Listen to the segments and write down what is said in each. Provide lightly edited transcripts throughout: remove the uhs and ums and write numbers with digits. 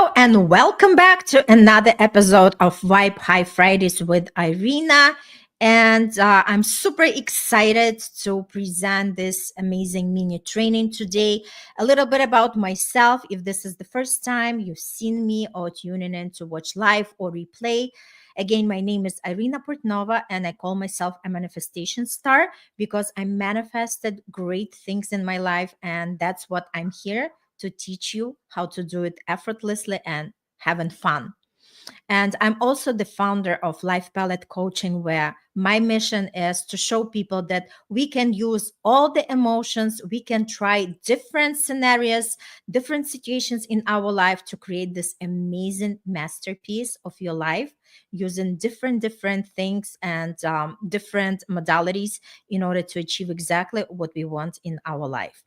Hello and welcome back to another episode of Vibe High Fridays with Irina. And I'm super excited to present this amazing mini training today. A little bit about myself. If this is the first time you've seen me or tuning in to watch live or replay, again, my name is Irina Portnova and I call myself a manifestation star because I manifested great things in my life. And that's what I'm here to teach you how to do it effortlessly and having fun. And I'm also the founder of Life Palette Coaching, where my mission is to show people that we can use all the emotions, we can try different scenarios, different situations in our life to create this amazing masterpiece of your life using different things and different modalities in order to achieve exactly what we want in our life.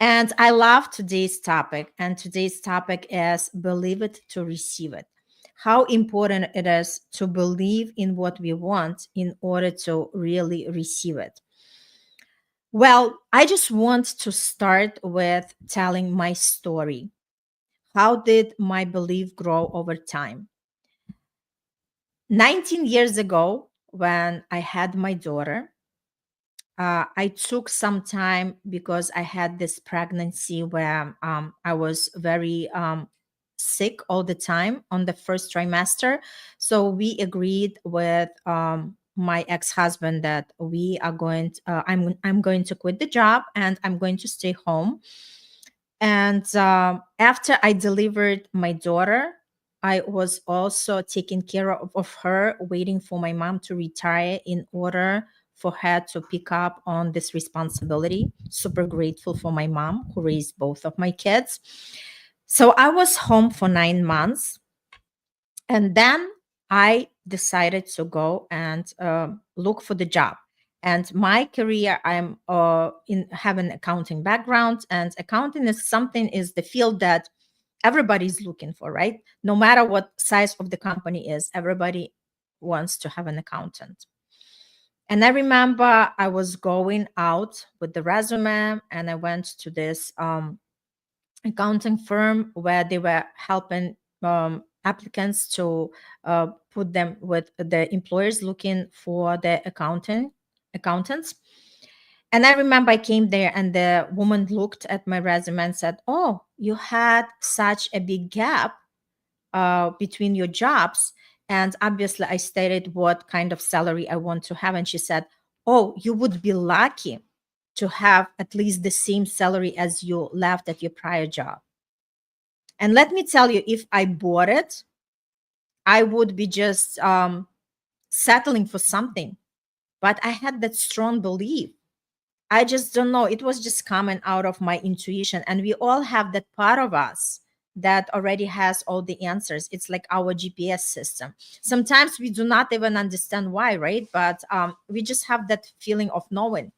And I love today's topic. And today's topic is believe it to receive it. How important it is to believe in what we want in order to really receive it. Well, I just want to start with telling my story. How did my belief grow over time? 19 years ago, when I had my daughter, I took some time because I had this pregnancy where I was very sick all the time on the first trimester. So we agreed with my ex-husband that we are going. I'm going to quit the job and I'm going to stay home. And after I delivered my daughter, I was also taking care of her, waiting for my mom to retire in order for her to pick up on this responsibility. Super grateful for my mom who raised both of my kids. So I was home for 9 months. And then I decided to go and look for the job. And my career, I'm in have an accounting background, and accounting is the field that everybody's looking for, right? No matter what size of the company is, everybody wants to have an accountant. And I remember I was going out with the resume, and I went to this accounting firm where they were helping applicants to put them with the employers looking for the accountants. And I remember I came there and the woman looked at my resume and said, "Oh, you had such a big gap between your jobs." And obviously, I stated what kind of salary I want to have. And she said, "Oh, you would be lucky to have at least the same salary as you left at your prior job." And let me tell you, if I bought it, I would be just settling for something. But I had that strong belief. I just don't know. It was just coming out of my intuition. And we all have that part of us that already has all the answers. It's like our GPS system. Sometimes we do not even understand why, right? But we just have that feeling of knowing.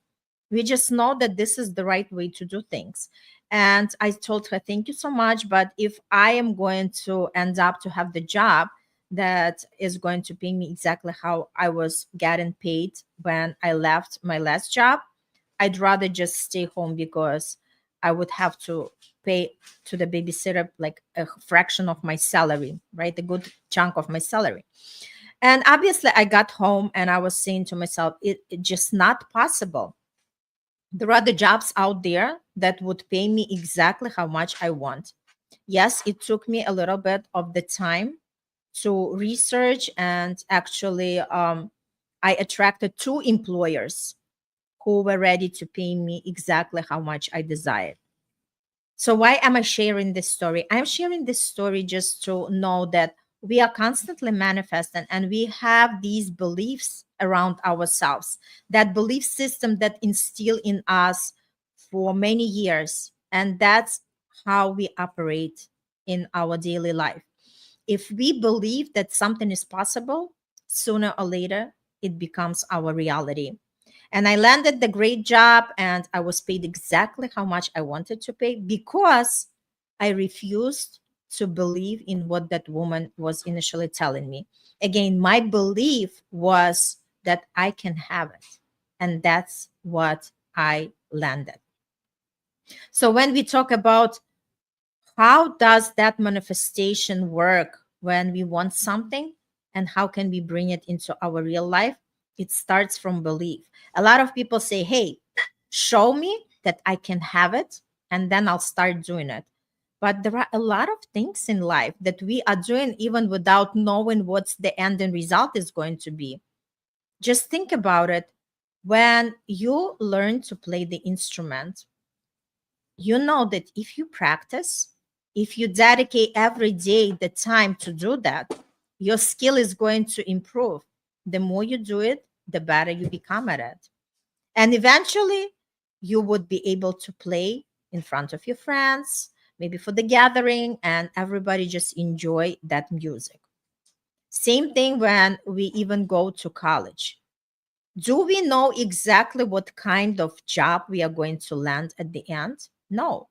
We just know that this is the right way to do things. And I told her, "Thank you so much. But if I am going to end up to have the job that is going to pay me exactly how I was getting paid when I left my last job, I'd rather just stay home because I would have to pay to the babysitter like a fraction of my salary, right? A good chunk of my salary." And obviously, I got home and I was saying to myself, it just not possible. There are the jobs out there that would pay me exactly how much I want. Yes, it took me a little bit of the time to research, and actually, I attracted two employers who were ready to pay me exactly how much I desired. So, why am I sharing this story? I'm sharing this story just to know that we are constantly manifesting and we have these beliefs around ourselves, that belief system that instill in us for many years. And that's how we operate in our daily life. If we believe that something is possible, sooner or later, it becomes our reality. And I landed the great job and I was paid exactly how much I wanted to pay because I refused to believe in what that woman was initially telling me. Again, my belief was that I can have it. And that's what I landed. So when we talk about How does that manifestation work when we want something, and how can we bring it into our real life? It starts from belief. A lot of people say, hey, show me that I can have it, and then I'll start doing it. But there are a lot of things in life that we are doing even without knowing what's the end and result is going to be. Just think about it. When you learn to play the instrument, you know that if you practice, if you dedicate every day the time to do that, your skill is going to improve. The more you do it, the better you become at it. And eventually, you would be able to play in front of your friends, maybe for the gathering, and everybody just enjoy that music. Same thing when we even go to college. Do we know exactly what kind of job we are going to land at the end? No.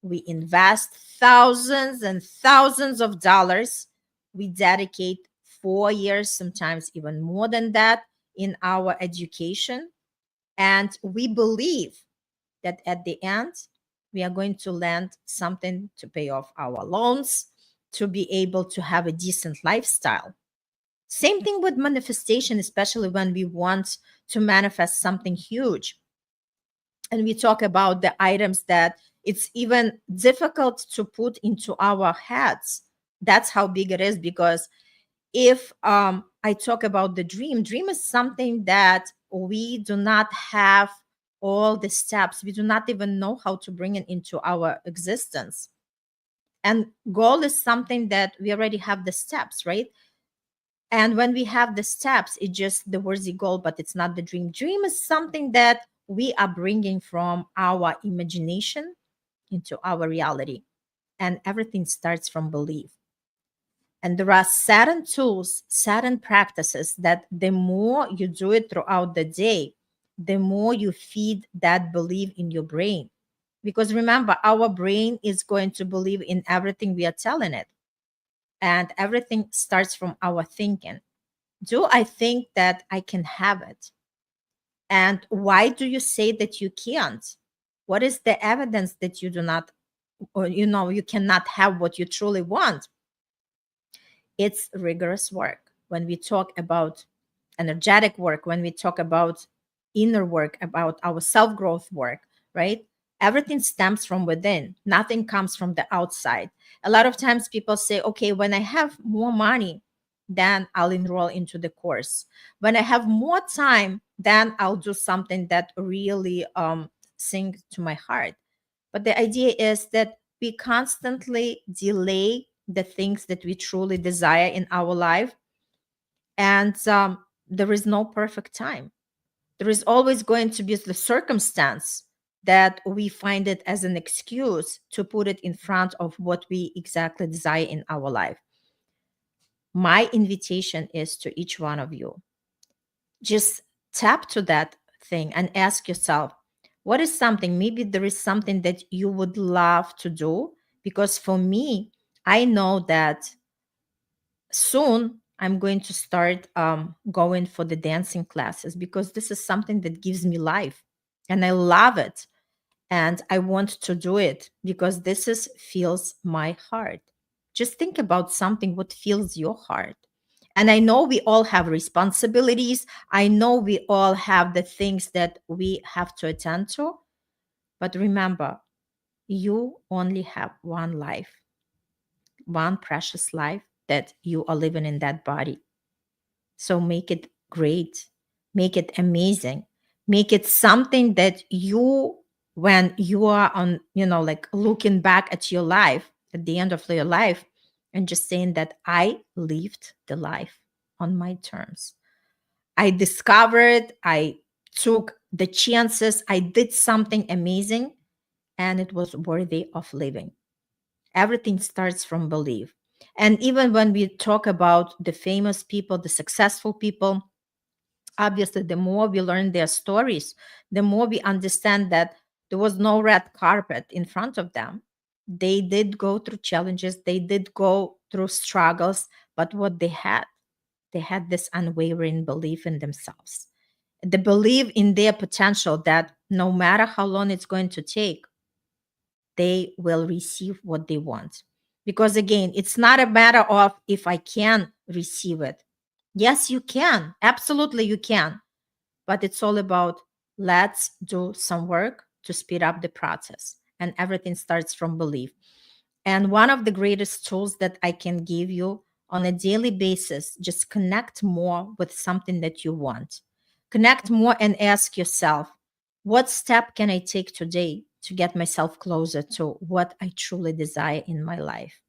We invest thousands and thousands of dollars. We dedicate 4 years, sometimes even more than that, in our education. And we believe that at the end, we are going to land something to pay off our loans, to be able to have a decent lifestyle. Same thing with manifestation, especially when we want to manifest something huge. And we talk about the items that it's even difficult to put into our heads. That's how big it is. Because if I talk about the dream is something that we do not have all the steps. We do not even know how to bring it into our existence. And goal is something that we already have the steps, right? And when we have the steps, it's just the worthy goal, but it's not the dream. Dream is something that we are bringing from our imagination into our reality. And everything starts from belief. And there are certain tools, certain practices that the more you do it throughout the day, the more you feed that belief in your brain. Because remember, our brain is going to believe in everything we are telling it. And everything starts from our thinking. Do I think that I can have it? And why do you say that you can't? What is the evidence that you do not, or you cannot have what you truly want? It's rigorous work. When we talk about energetic work, when we talk about inner work, about our self growth work, right? Everything stems from within, nothing comes from the outside. A lot of times people say, okay, when I have more money, then I'll enroll into the course. When I have more time, then I'll do something that really sings to my heart. But the idea is that we constantly delay the things that we truly desire in our life. And there is no perfect time. There is always going to be the circumstance that we find it as an excuse to put it in front of what we exactly desire in our life. My invitation is to each one of you, just tap to that thing and ask yourself, what is something, maybe there is something that you would love to do? Because for me, I know that soon I'm going to start going for the dancing classes, because this is something that gives me life and I love it. And I want to do it because this is fills my heart. Just think about something what fills your heart. And I know we all have responsibilities. I know we all have the things that we have to attend to. But remember, you only have one life, one precious life that you are living in that body. So make it great, make it amazing, make it something that you, when you are on, like looking back at your life at the end of your life and just saying that I lived the life on my terms. I discovered, I took the chances, I did something amazing, and it was worthy of living. Everything starts from belief. And even when we talk about the famous people, the successful people, obviously, the more we learn their stories, the more we understand that there was no red carpet in front of them. They did go through challenges, they did go through struggles, but what they had this unwavering belief in themselves, the belief in their potential that no matter how long it's going to take, they will receive what they want. Because again, it's not a matter of if I can receive it. Yes, you can. Absolutely, you can. But it's all about let's do some work to speed up the process. And everything starts from belief. And one of the greatest tools that I can give you on a daily basis, just connect more with something that you want. Connect more and ask yourself, what step can I take today to get myself closer to what I truly desire in my life?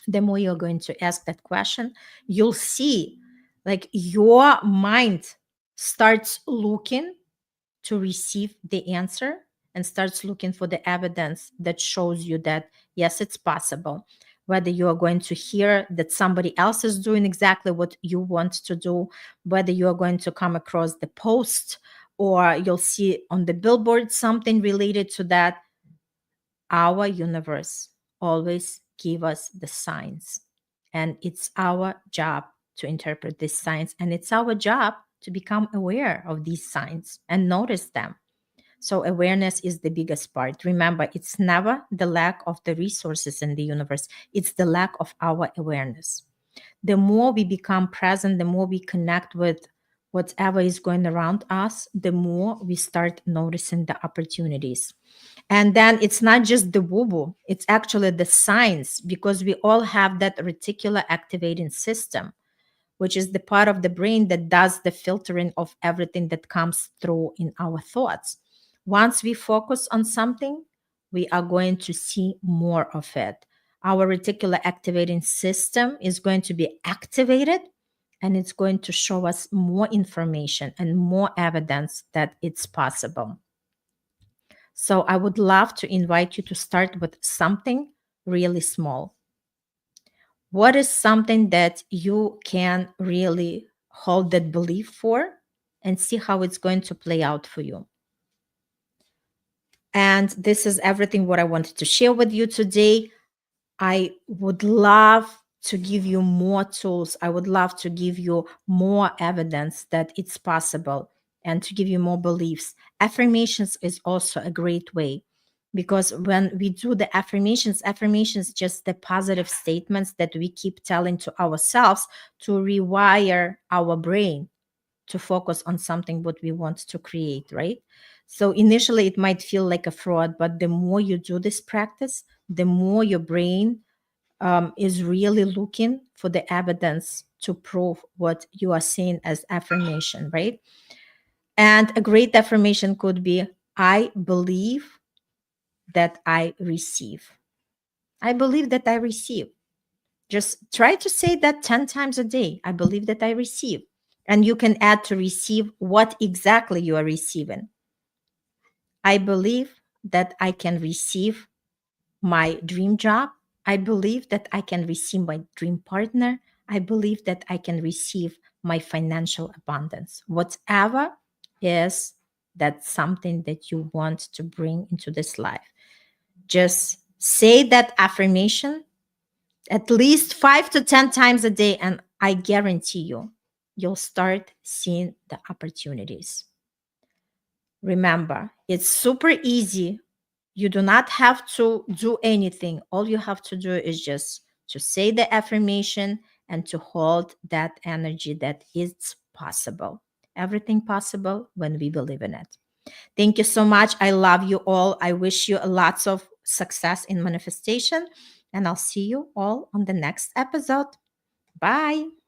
The more you're going to ask that question, you'll see like your mind starts looking to receive the answer and starts looking for the evidence that shows you that yes, it's possible. Whether you are going to hear that somebody else is doing exactly what you want to do, whether you are going to come across the post or you'll see on the billboard something related to that, our universe always give us the signs, and it's our job to interpret these signs, and it's our job to become aware of these signs and notice them. So awareness is the biggest part. Remember, it's never the lack of the resources in the universe, it's the lack of our awareness. The more we become present, the more we connect with whatever is going around us, the more we start noticing the opportunities. And then it's not just the woo woo, it's actually the science, because we all have that reticular activating system, which is the part of the brain that does the filtering of everything that comes through in our thoughts. Once we focus on something, we are going to see more of it. Our reticular activating system is going to be activated, and it's going to show us more information and more evidence that it's possible. So I would love to invite you to start with something really small. What is something that you can really hold that belief for and see how it's going to play out for you? And this is everything what I wanted to share with you today. I would love to give you more tools. I would love to give you more evidence that it's possible and to give you more beliefs. Affirmations is also a great way, because when we do the affirmations just the positive statements that we keep telling to ourselves to rewire our brain to focus on something what we want to create, right? So initially it might feel like a fraud, but the more you do this practice, the more your brain is really looking for the evidence to prove what you are saying as affirmation, right? And a great affirmation could be, I believe that I receive. I believe that I receive. Just try to say that 10 times a day. I believe that I receive. And you can add to receive what exactly you are receiving. I believe that I can receive my dream job. I believe that I can receive my dream partner. I believe that I can receive my financial abundance. Whatever is that something that you want to bring into this life. Just say that affirmation at least 5 to 10 times a day, and I guarantee you, you'll start seeing the opportunities. Remember, it's super easy. You do not have to do anything. All you have to do is just to say the affirmation and to hold that energy that it's possible. Everything possible when we believe in it. Thank you so much. I love you all. I wish you lots of success in manifestation, and I'll see you all on the next episode. Bye.